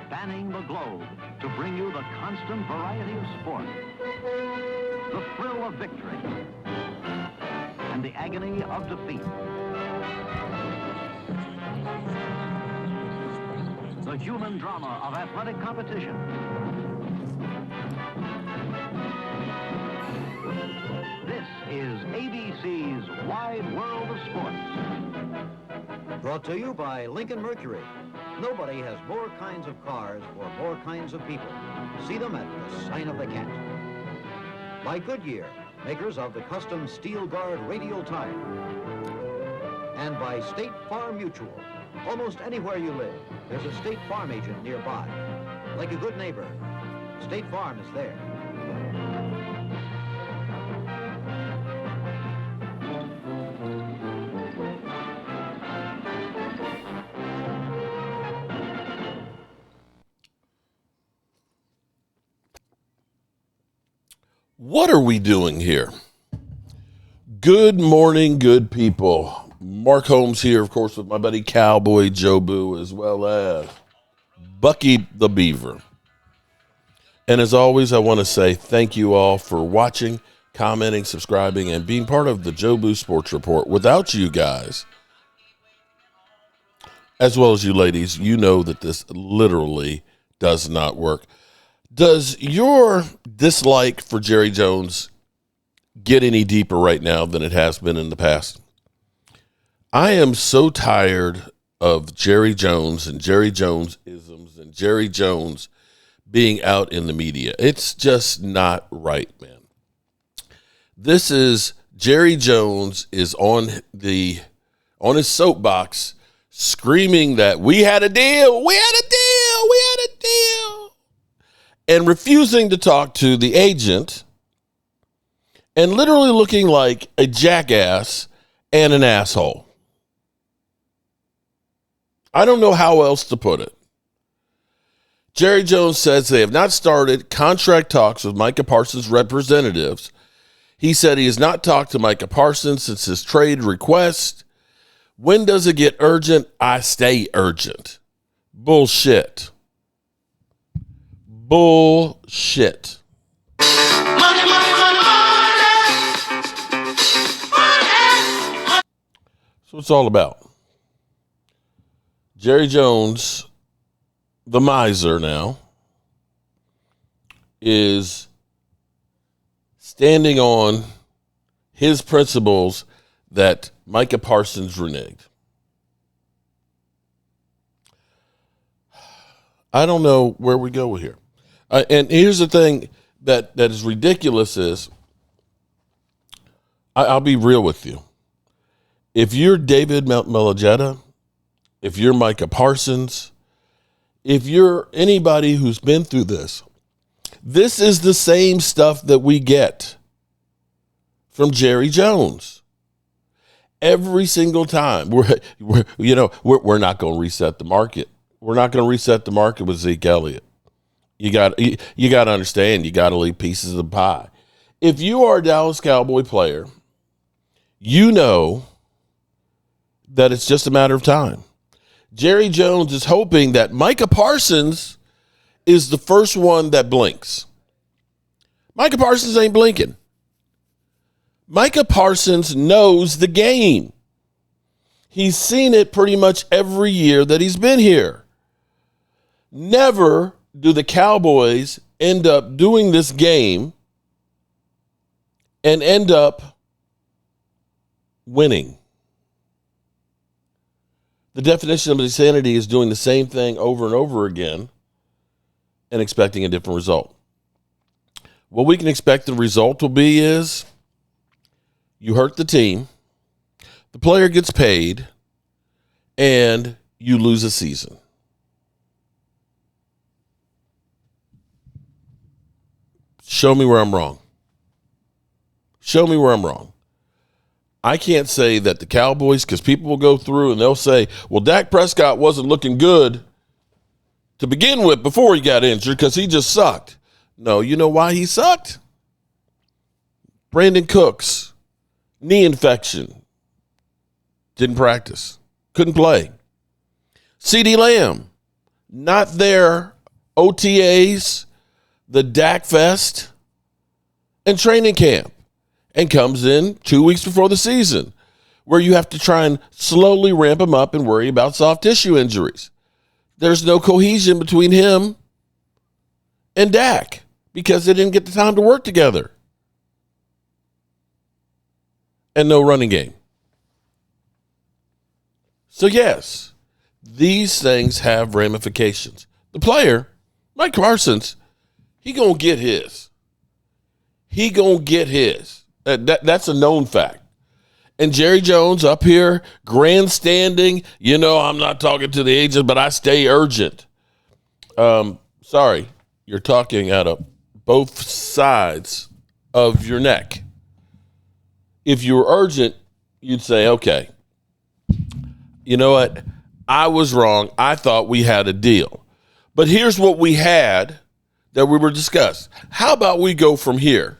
spanning the globe to bring you the constant variety of sport, the thrill of victory, and the agony of defeat. The human drama of athletic competition. This is ABC's Wide World of Sports. Brought to you by Lincoln Mercury. Nobody has more kinds of cars for more kinds of people. See them at the sign of the cat. By Goodyear, makers of the custom Steel Guard radial tire. And by State Farm Mutual. Almost anywhere you live, there's a State Farm agent nearby. Like a good neighbor, State Farm is there. What are we doing here? Good morning, good people. Mark Holmes here, of course, with my buddy Cowboy Joe Boo, as well as Bucky the Beaver. And as always, I want to say thank you all for watching, commenting, subscribing, and being part of the Joe Boo Sports Report. Without you guys, as well as you ladies, you know that this literally does not work. Does your dislike for Jerry Jones get any deeper right now than it has been in the past? I am so tired of Jerry Jones and Jerry Jones isms and Jerry Jones being out in the media. It's just not right, man. This is Jerry Jones is on his soapbox screaming that we had a deal, and refusing to talk to the agent and literally looking like a jackass and an asshole. I don't know how else to put it. Jerry Jones says they have not started contract talks with Micah Parsons' representatives. He said he has not talked to Micah Parsons since his trade request. When does it get urgent? I stay urgent. Bullshit. Bullshit. Money, money, money, money. That's what it's all about. Jerry Jones, the miser now, is standing on his principles that Micah Parsons reneged. I don't know where we go here. And here's the thing that is ridiculous is, I'll be real with you. If you're David Melagetta, if you're Micah Parsons, if you're anybody who's been through this, this is the same stuff that we get from Jerry Jones. Every single time. We're not going to reset the market. We're not going to reset the market with Zeke Elliott. You got to understand, you got to leave pieces of the pie. If you are a Dallas Cowboy player, you know that it's just a matter of time. Jerry Jones is hoping that Micah Parsons is the first one that blinks. Micah Parsons ain't blinking. Micah Parsons knows the game. He's seen it pretty much every year that he's been here. Never do the Cowboys end up doing this game and end up winning. The definition of insanity is doing the same thing over and over again and expecting a different result. What we can expect the result will be is you hurt the team, the player gets paid, and you lose a season. Show me where I'm wrong. Show me where I'm wrong. I can't say that the Cowboys, because people will go through and they'll say, well, Dak Prescott wasn't looking good to begin with before he got injured because he just sucked. No, you know why he sucked? Brandon Cooks, knee infection, didn't practice, couldn't play. CeeDee Lamb, not there OTAs, the Dak Fest, and training camp, and comes in 2 weeks before the season, where you have to try and slowly ramp him up and worry about soft tissue injuries. There's no cohesion between him and Dak because they didn't get the time to work together. And no running game. So yes, these things have ramifications. The player, Micah Parsons, he gonna get his. He gonna get his. That's a known fact. And Jerry Jones up here grandstanding, I'm not talking to the agent, but I stay urgent. Sorry, you're talking out of both sides of your neck. If you were urgent, you'd say, okay, you know what? I was wrong. I thought we had a deal. But here's what we had that we were discussed. How about we go from here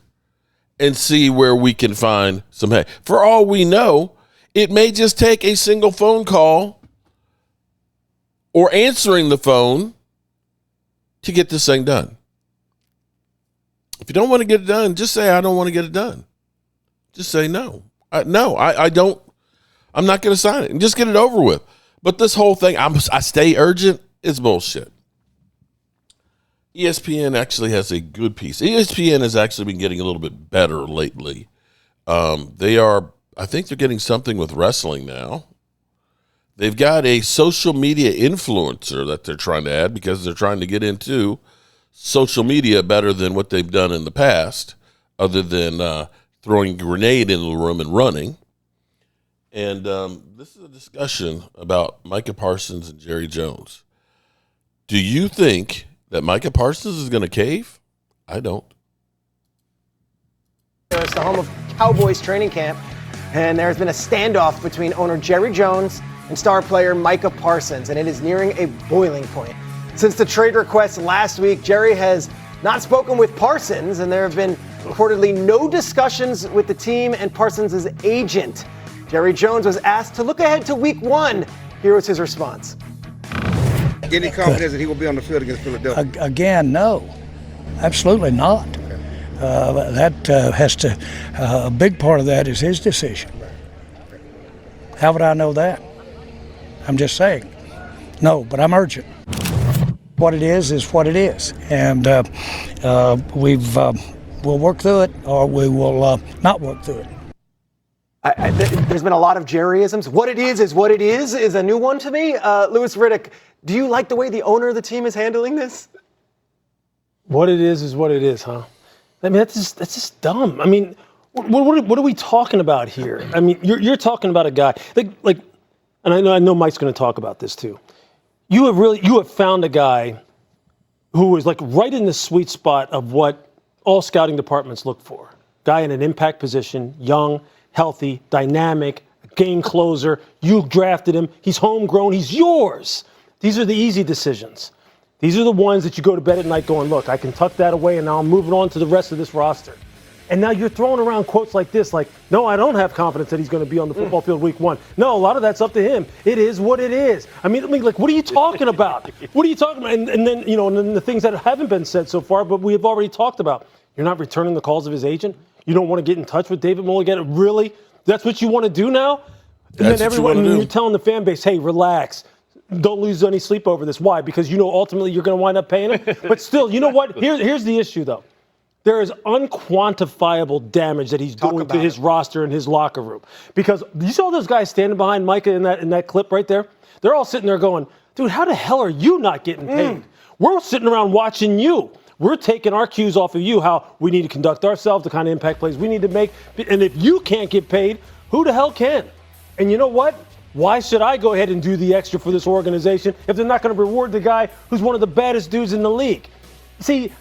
and see where we can find some hay? For all we know, it may just take a single phone call or answering the phone to get this thing done. If you don't want to get it done, just say, I don't want to get it done. Just say no. I don't. I'm not going to sign it and just get it over with. But this whole thing, I stay urgent, is bullshit. ESPN actually has a good piece. ESPN has actually been getting a little bit better lately. I think they're getting something with wrestling now. They've got a social media influencer that they're trying to add because they're trying to get into social media better than what they've done in the past, other than throwing a grenade into the room and running. And this is a discussion about Micah Parsons and Jerry Jones. Do you think that Micah Parsons is going to cave? I don't. It's the home of Cowboys training camp, and there's been a standoff between owner Jerry Jones and star player Micah Parsons, and it is nearing a boiling point. Since the trade request last week, Jerry has not spoken with Parsons, and there have been reportedly no discussions with the team and Parsons' agent. Jerry Jones was asked to look ahead to week 1. Here was his response. Any confidence that he will be on the field against Philadelphia? Again, no, absolutely not. A big part of that is his decision. How would I know that? I'm just saying. No, but I'm urgent. What it is what it is. And we'll work through it, or we will not work through it. There's been a lot of Jerryisms. What it is a new one to me. Louis Riddick, do you like the way the owner of the team is handling this? What it is what it is, huh? I mean, that's just dumb. I mean, what are we talking about here? I mean, you're talking about a guy like, and I know Mike's going to talk about this too. You have found a guy who is like right in the sweet spot of what all scouting departments look for. Guy in an impact position, young, healthy, dynamic, game closer. You drafted him. He's homegrown. He's yours. These are the easy decisions. These are the ones that you go to bed at night going, look, I can tuck that away and now I'm moving on to the rest of this roster. And now you're throwing around quotes like this, like, no, I don't have confidence that he's going to be on the football field week 1. No, a lot of that's up to him. It is what it is. I mean, like, what are you talking about? What are you talking about? And then, and then the things that haven't been said so far, but we have already talked about. You're not returning the calls of his agent. You don't want to get in touch with David Mulligata. Really? That's what you want to do now? And then you're telling the fan base, hey, relax. Don't lose any sleep over this. Why? Because ultimately you're going to wind up paying him. But still, you know what? Here's the issue, though. There is unquantifiable damage that he's doing to his roster and his locker room. Because you saw those guys standing behind Micah in that clip right there? They're all sitting there going, dude, how the hell are you not getting paid? We're sitting around watching you. We're taking our cues off of you, how we need to conduct ourselves, the kind of impact plays we need to make. And if you can't get paid, who the hell can? And you know what? Why should I go ahead and do the extra for this organization if they're not going to reward the guy who's one of the baddest dudes in the league? See,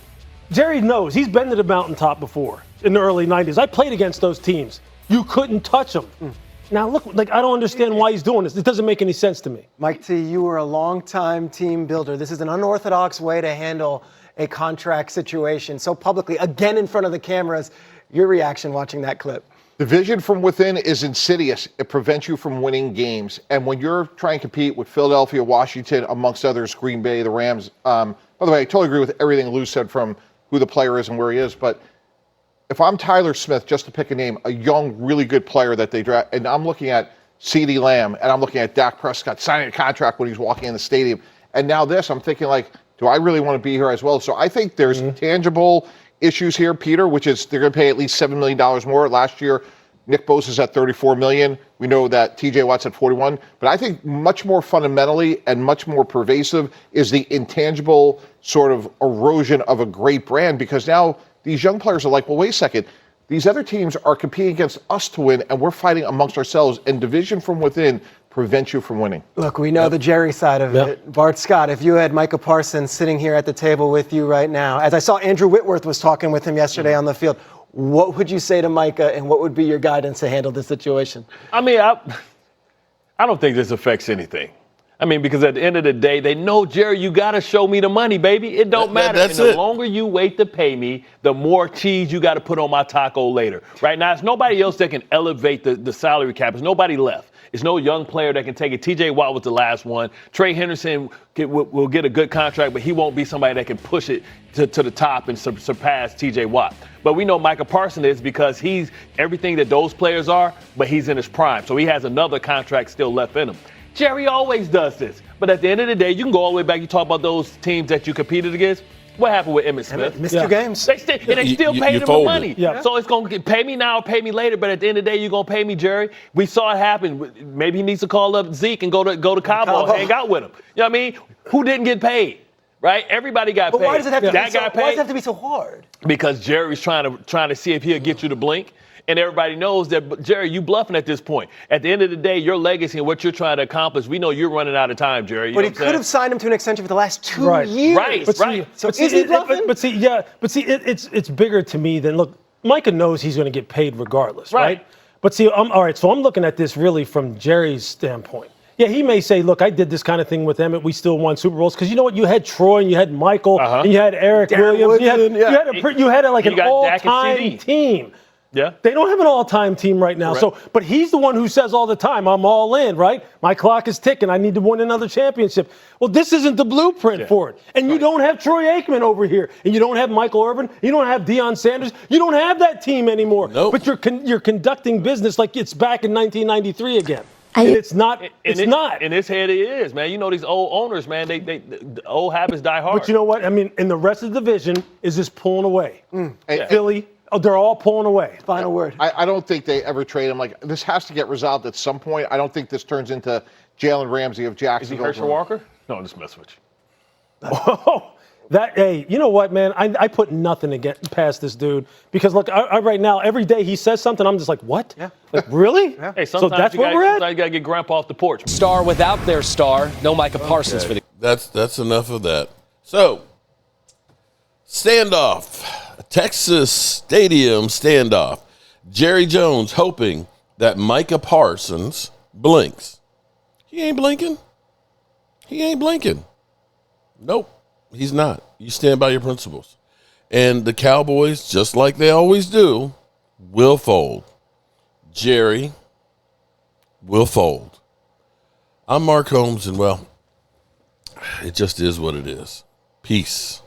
Jerry knows. He's been to the mountaintop before in the early 90s. I played against those teams. You couldn't touch them. Now, look, I don't understand why he's doing this. It doesn't make any sense to me. Mike T., you were a longtime team builder. This is an unorthodox way to handle a contract situation so publicly, again in front of the cameras. Your reaction watching that clip? Division from within is insidious. It prevents you from winning games. And when you're trying to compete with Philadelphia, Washington, amongst others, Green Bay, the Rams, by the way, I totally agree with everything Lou said from who the player is and where he is, but if I'm Tyler Smith, just to pick a name, a young, really good player that they draft, and I'm looking at CeeDee Lamb, and I'm looking at Dak Prescott signing a contract when he's walking in the stadium, and now this, I'm thinking like, do I really want to be here as well? So I think there's tangible issues here, Peter, which is they're going to pay at least $7 million more. Last year, Nick Bosa's at $34 million. We know that TJ Watt's at $41. But I think much more fundamentally and much more pervasive is the intangible sort of erosion of a great brand, because now these young players are like, well, wait a second. These other teams are competing against us to win, and we're fighting amongst ourselves, and division from within prevents you from winning. Look, we know the Jerry side of it. Bart Scott, if you had Micah Parsons sitting here at the table with you right now, as I saw Andrew Whitworth was talking with him yesterday on the field, what would you say to Micah, and what would be your guidance to handle this situation? I mean, I don't think this affects anything. I mean, because at the end of the day, they know, Jerry, you got to show me the money, baby. It don't matter. That's and the longer you wait to pay me, the more cheese you got to put on my taco later. Right now, it's nobody else that can elevate the salary cap. There's nobody left. There's no young player that can take it. TJ Watt was the last one. Trey Henderson will get a good contract, but he won't be somebody that can push it to the top and surpass TJ Watt. But we know Micah Parsons is, because he's everything that those players are, but he's in his prime. So he has another contract still left in him. Jerry always does this. But at the end of the day, you can go all the way back. You talk about those teams that you competed against. What happened with Emmitt Smith? Missed 2 games. They still paid him the money. Yeah. So it's going to pay me now or pay me later. But at the end of the day, you're going to pay me, Jerry. We saw it happen. Maybe he needs to call up Zeke and go to Cabo and hang out with him. You know what I mean? Who didn't get paid? Right? Everybody got paid. But why does it have to Why does it have to be so hard? Because Jerry's trying to see if he'll get you to blink. And everybody knows that, Jerry, you bluffing at this point. At the end of the day, your legacy and what you're trying to accomplish, we know you're running out of time, Jerry. But he could have signed him to an extension for the last 2 years. Right. So is he bluffing? But it's bigger to me than, look, Micah knows he's going to get paid regardless, right? But see, all right, so I'm looking at this really from Jerry's standpoint. Yeah, he may say, look, I did this kind of thing with Emmitt. We still won Super Bowls. Because you know what? You had Troy and you had Michael and you had Eric Williams. You had like an all-time team. Yeah. They don't have an all-time team right now. Correct. But he's the one who says all the time, I'm all in, right? My clock is ticking. I need to win another championship. Well, this isn't the blueprint for it. And you don't have Troy Aikman over here. And you don't have Michael Irvin. You don't have Deion Sanders. You don't have that team anymore. Nope. But you're conducting business like it's back in 1993 again. And it's not. It's not. In his head, it is, man. You know, these old owners, man, they old habits die hard. But you know what? I mean, in the rest of the division is just pulling away. Philly. Oh, they're all pulling away. Final word. I don't think they ever trade him. Like, this has to get resolved at some point. I don't think this turns into Jalen Ramsey of Jacksonville. Is he Herschel Walker? No, just mess with you. Oh, hey, you know what, man? I put nothing to get past this dude because, look, I right now, every day he says something, I'm just like, what? Yeah. Like, really? Yeah. Hey, sometimes so that's where we're at? You got to get Grandpa off the porch. Star without their star. No Micah Parsons for the. That's enough of that. So, standoff. Texas Stadium standoff. Jerry Jones hoping that Micah Parsons blinks. He ain't blinking. Nope, he's not. You stand by your principles. And the Cowboys, just like they always do, will fold. Jerry will fold. I'm Mark Holmes, and, well, it just is what it is. Peace.